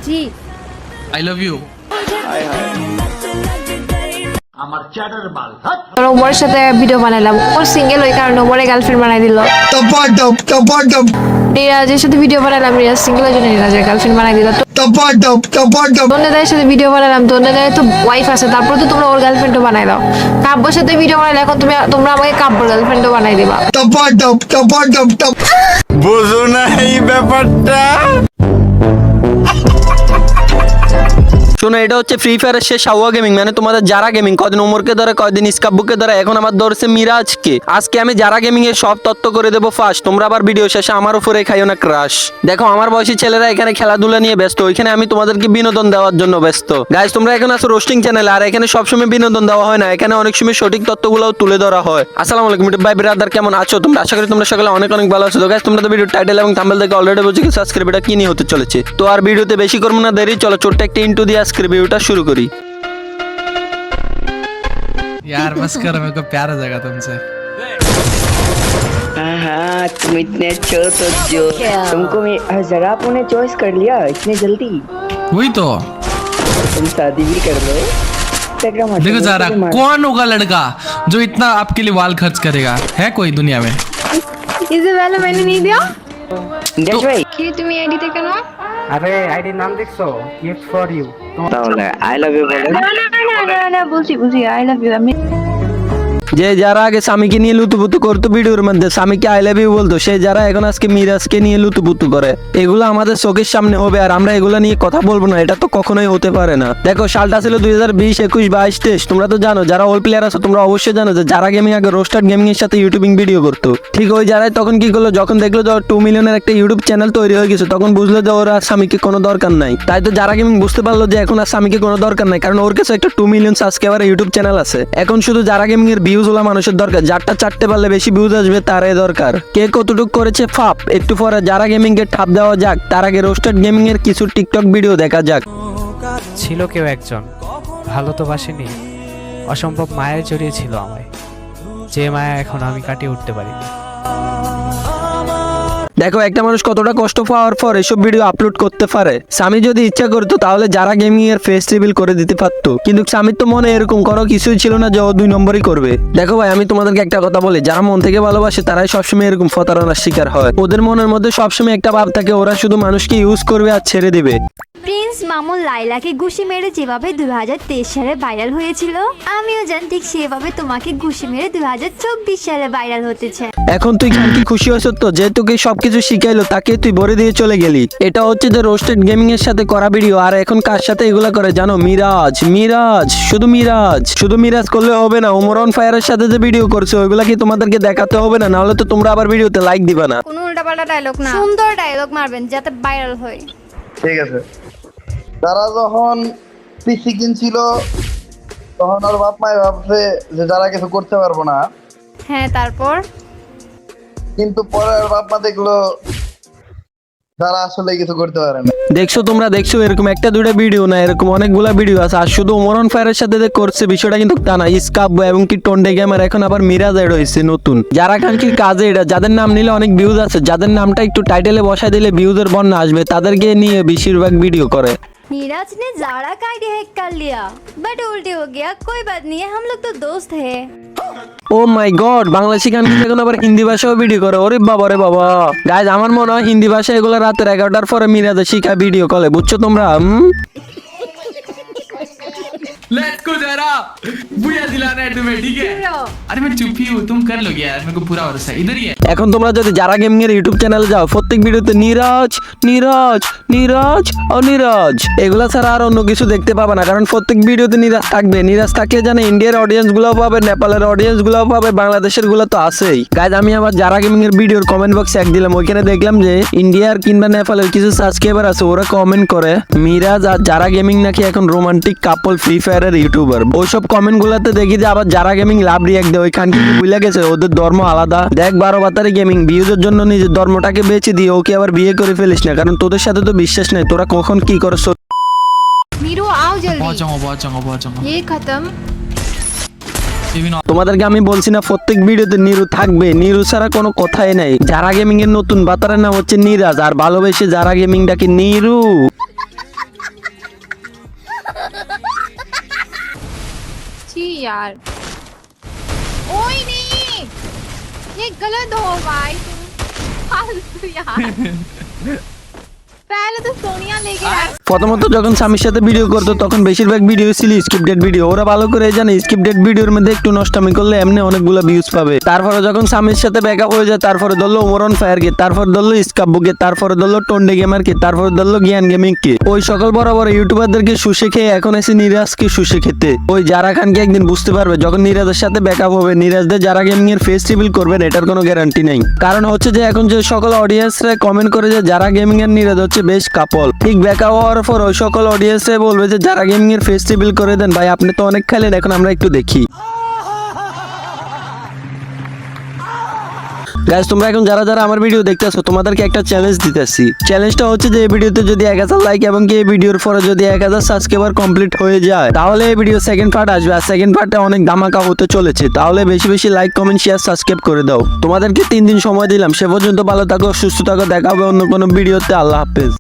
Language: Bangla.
G I love you. ওর সাথে ভিডিও বানাইলাম, ওর সিঙ্গেল ওই কারণে ওরে গার্লফ্রেন্ড বানাই দিল। রিয়াজের সাথে ভিডিও বানাইলাম, রিয়াজ সিঙ্গেল এর জন্য রিয়াজের গার্লফ্রেন্ড বানাই দিল। তন্নেদার সাথে ভিডিও বানাইলাম, তন্নেদার তো ওয়াইফ আছে, তারপর তো তোমরা ওর গার্লফ্রেন্ডও বানাই দাও। কাব্যর সাথে ভিডিও বানাইলে এখন তোমরা আমাকে কাব্যর গার্লফ্রেন্ডও বানাই দিবা। বুঝো না এই ব্যাপারটা। শোনো, এটা হচ্ছে ফ্রি ফায়ারের শেষ হাওয়া গেমিং, মানে তোমাদের যারা গেমিং কদিন ওমরকে ধরে, কদিন ইসকাব্বুকে ধরে, এখন আমার ধরছে মিরাজকে। আজকে আমি যারা গেমিং এর সব তথ্য করে দেবো ফার্স্ট। তোমরা আবার ভিডিও শেষে আমার উপরে খাইও না ক্রাশ। দেখো, আমার বয়সী ছেলেরা এখানে খেলাধুলা নিয়ে ব্যস্ত, ওইখানে আমি তোমাদেরকে বিনোদন দেওয়ার জন্য ব্যস্ত। গাইস, তোমরা এখন আছো রোস্টিং চ্যানেলে, আর এখানে সবসময় বিনোদন দেওয়া হয় না, এখানে অনেক সময় সঠিক তথ্যগুলোও তুলে ধরা হয়। আসসালামু আলাইকুম ইউটিউব ভাই ব্রাদার, কেমন আছো তোমরা? আশা করি তোমরা সকলে অনেক অনেক ভালো আছো। তো গাইস, তোমরা তো ভিডিও টাইটেল এবং থাম্বনেল দেখে অলরেডি বুঝে গেছো আজকের ভিডিওটা কি নিয়ে হতে চলেছে। তো আর ভিডিওতে বেশি করবো না দেরি, চলো ছোট্ট একটা ইন্ট্রো দিয়ে আজকের ভিডিওটা শুরু করি। यार बस कर, मेरे को प्यार हो जाएगा तुमसे। हाँ, तुम इतने अच्छे हो तो जो तुमको जरा आपने चॉइस कर लिया इतने जल्दी। वही तो तुम शादी भी कर लो। देखो जरा, कौन होगा लड़का जो इतना आपके लिए वाल खर्च करेगा? है कोई दुनिया में? इसे पहले मैंने नहीं दिया देख भाई कि তুমি আইডিতে কেন? আরে আইডি নাম দেখছো? Gift for you. তাহলে আই লাভ ইউ বলো। না বুঝি আই লাভ ইউ। আমি যে যারা আগে স্বামীকে নিয়ে লুতুপুতু করতো ভিডিওর মধ্যে, স্বামীকে আই লাভ ইউ বলতো, সে যারা এখন আজকে মিরাজকে নিয়ে লুতুপুতু করে, এগুলো আমাদের চোখের সামনে হবে আর আমরা এগুলো নিয়ে কথা বলবো না, এটা তো কখনোই হতে পারে না। দেখো, সালটা ছিল 2020, 21, 22, 23। তোমরা তো জানো, যারা ওল্ড প্লেয়ার আছে তোমরা অবশ্যই জানো যে যারা গেমিং আগে রোস্টার গেমিং এর সাথে ইউটিউবিং ভিডিও করতো। ঠিক ওই যারাই তখন কি করলো, যখন দেখলো যে 2 মিলিয়নের একটা ইউটিউব চ্যানেল তৈরি হয়ে গেছে, তখন বুঝলো যে ওর আর স্বামীকে কোনো দরকার নাই। তাই তো যারা গেমিং বুঝতে পারলো যে এখন আর স্বামীকে কোনো দরকার নাই, কারণ ওর কাছে একটা 2 মিলিয়ন সাবস্ক্রাইবার ইউটিউব চ্যানেল আছে। এখন শুধু যারা গেমিং এর ভিউজ হলো মানুষের দরকার, যারটা চারটে পারলে বেশি ভিউজ আসবে তারাই দরকার। কে কতটুক করেছে ফাপ, একটু পরে যারা গেমিং এর ঠাপ দেওয়া যাক, তার আগে রোস্টার গেমিং এর কিছু টিকটক ভিডিও দেখা যাক। ছিল কেউ একজন, ভালো তো বাসেনি, অসম্ভব মায়ায় জড়িয়েছিল আমায়, যে মায়া এখন আমি কাটিয়ে উঠতে পারিনি। দেখো, একটা মানুষ কতটা কষ্ট পাওয়ার পর এসব ভিডিও আপলোড করতে পারে। স্বামী যদি ইচ্ছা করতো তাহলে যারা গেমিং এর ফেস রিভিল করে দিতে পারতো, কিন্তু স্বামীর তো মনে এরকম কোনো কিছুই ছিল না যে ও 2 নম্বরই করবে। দেখো ভাই, আমি তোমাদেরকে একটা কথা বলি, যারা মন থেকে ভালোবাসে তারাই সবসময় এরকম প্রতারণার শিকার হয়। ওদের মনের মধ্যে সবসময় একটা ভাব থাকে, ওরা শুধু মানুষকে ইউজ করবে আর ছেড়ে দিবে। প্রিন্স মামুন লাইলাকে ঘুষি মেরে যেভাবে 2023 সালে ভাইরাল হয়েছিল, আমিও জানি ঠিক সেভাবে তোমাকে ঘুষি মেরে 2024 সালে ভাইরাল হতে চাই। এখন তুই কি খুশি হয়েছ তো, যে তোকে সবকিছু শিখাইলো তাকে তুই ভরে দিয়ে চলে গেলি? এটা হচ্ছে যে রোস্টেড গেমিং এর সাথে করা ভিডিও। আর এখন কার সাথে এগুলা করে জানো? মিরাজ, শুধু মিরাজ করলে হবে না, ওমর অন ফায়ারের সাথে যে ভিডিও করছে ওইগুলা কি তোমাদেরকে দেখাতে হবে না? নাহলে তো তোমরা আবার ভিডিওতে লাইক দিবা না। কোনো উল্টাপাল্টা ডায়লগ না, সুন্দর ডায়লগ মারবেন যাতে ভাইরাল হয়। ঠিক আছে। তারা যখন পিসি কিনছিল তখন ওর বাপ মাই ভাবছে যে যারা কিছু করতে পারবো না, হ্যাঁ তারপর কিন্তু পরে ওর বাপ মা দেখলো যারা আসলে কিছু করতে পারে না। তোমরা দেখছো এরকম একটা দুইটা ভিডিও না, এরকম অনেকগুলা ভিডিও আছে। আর শুধু ওমর অন ফায়ারের সাথে যে করছে বিষয়টা কিন্তু তা না, ইসকাব্বু এবং কি টন্ডে গেমার, এখন আবার মিরাজ এড হয়েছে নতুন। যারা খানকির কাজে এটা, যাদের নাম নিলে অনেক ভিউজ আছে, যাদের নামটা একটু টাইটেলে বসাই দিলে ভিউজের বন্যা আসবে, তাদেরকে নিয়ে বেশিরভাগ ভিডিও করে। नीरज ने जाड़ा का आईडी हैक कर लिया, बट उल्टी हो गया। कोई बात नहीं है, हम लोग तो दोस्त है। ও মাই গড, বাংলাদেশি গান এখন আবার হিন্দি ভাষাও ভিডিও করে। ওরে বাবা রে বাবা। গাইজ, আমার মনে হয় হিন্দি ভাষা এগুলো রাতের 11টার পরে মিরাজে শিখা ভিডিও কলে, বুঝছো তোমরা? लेट्स गो जरा, बुया दिलाना है तुम्हें, ठीक है? अरे मैं चुप ही हूँ, तुम कर लोगे यार, मेरे को पूरा भरोसा है। इधर ही है। এখন তোমরা যদি যারা গেমিং এর ইউটিউব চ্যানেলে যাও, প্রত্যেক ভিডিওতে নিরাজ এগুলা ছাড়া আর অন্য কিছু দেখতে পাবে না, কারণ প্রত্যেক ভিডিওতে নিরাজ থাকবে। নিরাজ থাকলে জানে ইন্ডিয়ার অডিয়েন্স গুলাও পাবে, নেপালের অডিয়েন্স গুলাও পাবে, বাংলাদেশের গুলো তো আছেই। গাইজ, আমি আবার যারা গেমিং এর ভিডিওর কমেন্ট বক্সে এক দিলাম, ওইখানে দেখলাম যে ইন্ডিয়ার কিংবা নেপালের কিছু সাবস্ক্রাইবার আছে, ওরা কমেন্ট করে মিরাজ আর যারা গেমিং নাকি এখন রোমান্টিক কাপল ফ্রি ফায়ারের ইউটিউবার। ওইসব কমেন্ট গুলাতে দেখি যে আবার যারা গেমিং লাভ রিয়াক্ট দেয়, ওইখান থেকে ভুলে গেছে ওদের ধর্ম আলাদা। দেখ, 12 বাতারি গেমিং ভিউজের জন্য নিজের ধর্মটাকে বেঁচে দিয়ে ওকে আবার বিয়ে করে ফেলিস না, কারণ তোদের সাথে তো বিশ্বাস নাই তোরা কখন কি করছ। मीरू आओ जल्दी, बहुत जाऊंगा। ये खत्म। Maybe not. তোমাদেরকে আমি বলছি না প্রত্যেক ভিডিওতে নিরু থাকবে, নিরু ছাড়া কোনো কথাই নাই। যারা গেমিং এর নতুন বাতারের নাম হচ্ছে নিরাজ, আর ভালোবেসে যারা গেমিং ডাকে নিরু। छी यार ओए नहीं ये गलत हो भाई तुम फालतू यार पहले तो सोनिया लेके आए প্রথমত যখন স্বামীর সাথে ভিডিও করতো তখন বেশিরভাগ ভিডিও ছিল স্ক্রিপ্টেড ভিডিও। ওরা ভালো করে জানে স্ক্রিপ্টেড ভিডিওর মধ্যে একটু নষ্টামি করলে এমনি অনেকগুলো ভিউজ পাবে। তারপরে যখন স্বামীর সাথে ব্যাকআপ হয়ে যায়, তারপরে ধরলো ওমরন ফায়ারকে, তারপরে ধরলো স্কাবুকে, তারপরে ধরলো টন্ডে গেমারকে, তারপরে ধরলো জ্ঞান গেমিংকে। ওই সকল বড় বড় ইউটিউবারদেরকে শুষে খেয়ে এখন এসে নিরাজকে শুষে খেতে। ওই যারা খানকে একদিন বুঝতে পারবে যখন নিরাজের সাথে ব্যাকআপ হবে, নিরাজদের যারা গেমিং এর ফেস রিভিল করবেন এটার কোনো গ্যারান্টি নেই। কারণ হচ্ছে যে এখন যে সকল অডিয়েন্সরা কমেন্ট করে যে যারা গেমিং এর নিরাজ হচ্ছে বেশ কাপল, ঠিক ব্যাকআপ হওয়ার পর ওই সকল অডিয়েন্সে বলবে যে যারা গেমিং এর ফেস রিভিল করে দেন ভাই আপনি তো অনেক খেলেন, এখন আমরা একটু দেখি। গাইস তোমরা এখন যারা যারা আমার ভিডিও দেখতেছো তোমাদেরকে একটা চ্যালেঞ্জ দিতেছি। চ্যালেঞ্জটা হচ্ছে যে এই ভিডিওতে যদি 1000 লাইক এবং কি এই ভিডিওর পরে যদি 1000 সাবস্ক্রাইবার কমপ্লিট হয়ে যায় তাহলে এই ভিডিও সেকেন্ড পার্ট আসবে। আর সেকেন্ড পার্টে অনেক ধামাকা হতে চলেছে। তাহলে বেশি বেশি লাইক কমেন্ট শেয়ার সাবস্ক্রাইব করে দাও। তোমাদেরকে 3 দিন সময় দিলাম, সে পর্যন্ত ভালো থাকো সুস্থ থাকো, দেখা হবে অন্য কোনো ভিডিওতে। আল্লাহ হাফেজ।